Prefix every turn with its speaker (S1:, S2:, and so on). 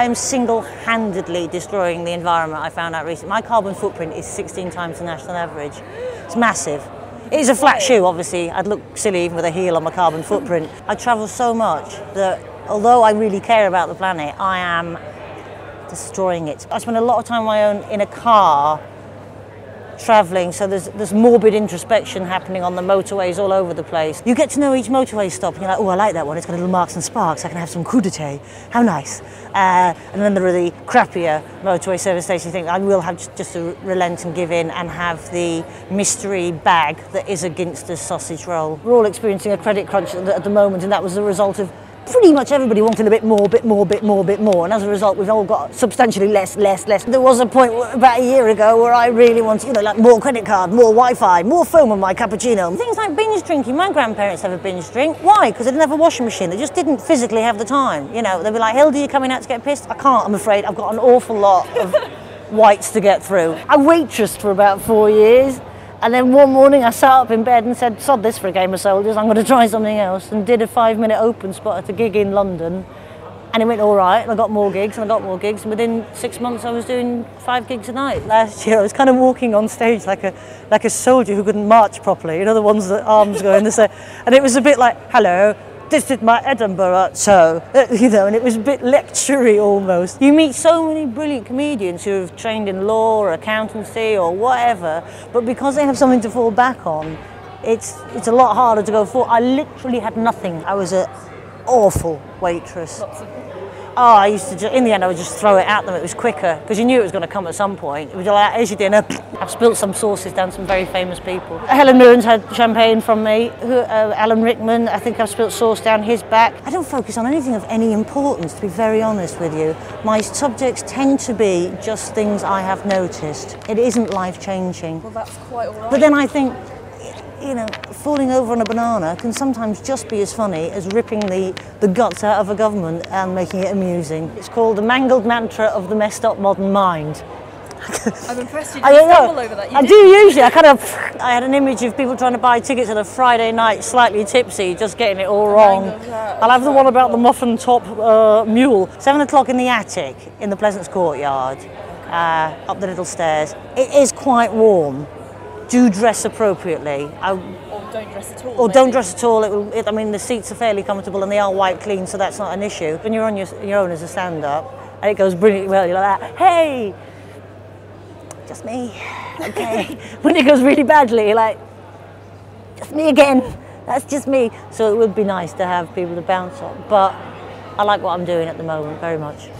S1: I'm single-handedly destroying the environment, I found out recently. My carbon footprint is 16 times the national average. It's massive. It is a flat shoe, obviously. I'd look silly even with a heel on my carbon footprint. I travel so much that although I really care about the planet, I am destroying it. I spend a lot of time on my own in a car travelling, so there's morbid introspection happening on the motorways all over the place. You get to know each motorway stop and you're like, oh, I like that one, it's got little marks and sparks, I can have some crudité, how nice. And then there are the crappier motorway service stations. You think I will have just to relent and give in and have the mystery bag that is a Ginster's sausage roll. We're all experiencing a credit crunch at the moment, and that was the result of pretty much everybody wanting a bit more, and as a result we've all got substantially less. There was a point about a year ago where I really wanted, like more credit card, more Wi-Fi, more foam on my cappuccino. Things like binge drinking. My grandparents have a binge drink. Why? Because they didn't have a washing machine. They just didn't physically have the time. They'd be like, Hilda, you coming out to get pissed? I can't, I'm afraid. I've got an awful lot of whites to get through. I waitressed for about 4 years. And then one morning I sat up in bed and said, sod this for a game of soldiers, I'm going to try something else, and did a 5-minute open spot at a gig in London. And it went all right, and I got more gigs, and within 6 months I was doing 5 gigs a night. Last year I was kind of walking on stage like a soldier who couldn't march properly, the ones that arms go in the same. And it was a bit like, hello, this is my Edinburgh show, and it was a bit lectury almost. You meet so many brilliant comedians who have trained in law or accountancy or whatever, but because they have something to fall back on, it's a lot harder to go for. I literally had nothing. I was an awful waitress. Oh, I used to in the end I would just throw it at them. It was quicker because you knew it was going to come at some point. It was like, here's your dinner. I've spilt some sauces down some very famous people. Helen Mirren's had champagne from me. Alan Rickman, I think I've spilt sauce down his back. I don't focus on anything of any importance, to be very honest with you. My subjects tend to be just things I have noticed. It isn't life-changing.
S2: Well, that's quite all right.
S1: But then I think, falling over on a banana can sometimes just be as funny as ripping the guts out of a government and making it amusing. It's called the mangled mantra of the messed up modern mind.
S2: I'm impressed you didn't stumble over that.
S1: I do usually. I had an image of people trying to buy tickets on a Friday night, slightly tipsy, just getting it all wrong. I'll have the one about the muffin top mule. 7 o'clock in the attic in the Pleasance courtyard, up the little stairs. It is quite warm. Do dress appropriately.
S2: Or don't dress at all.
S1: Or don't dress at all. I mean, the seats are fairly comfortable and they are white clean, so that's not an issue. When you're on your own as a stand-up, and it goes brilliantly well, you're like that, hey, just me, okay. When it goes really badly, you're like, just me again, that's just me. So it would be nice to have people to bounce on, but I like what I'm doing at the moment very much.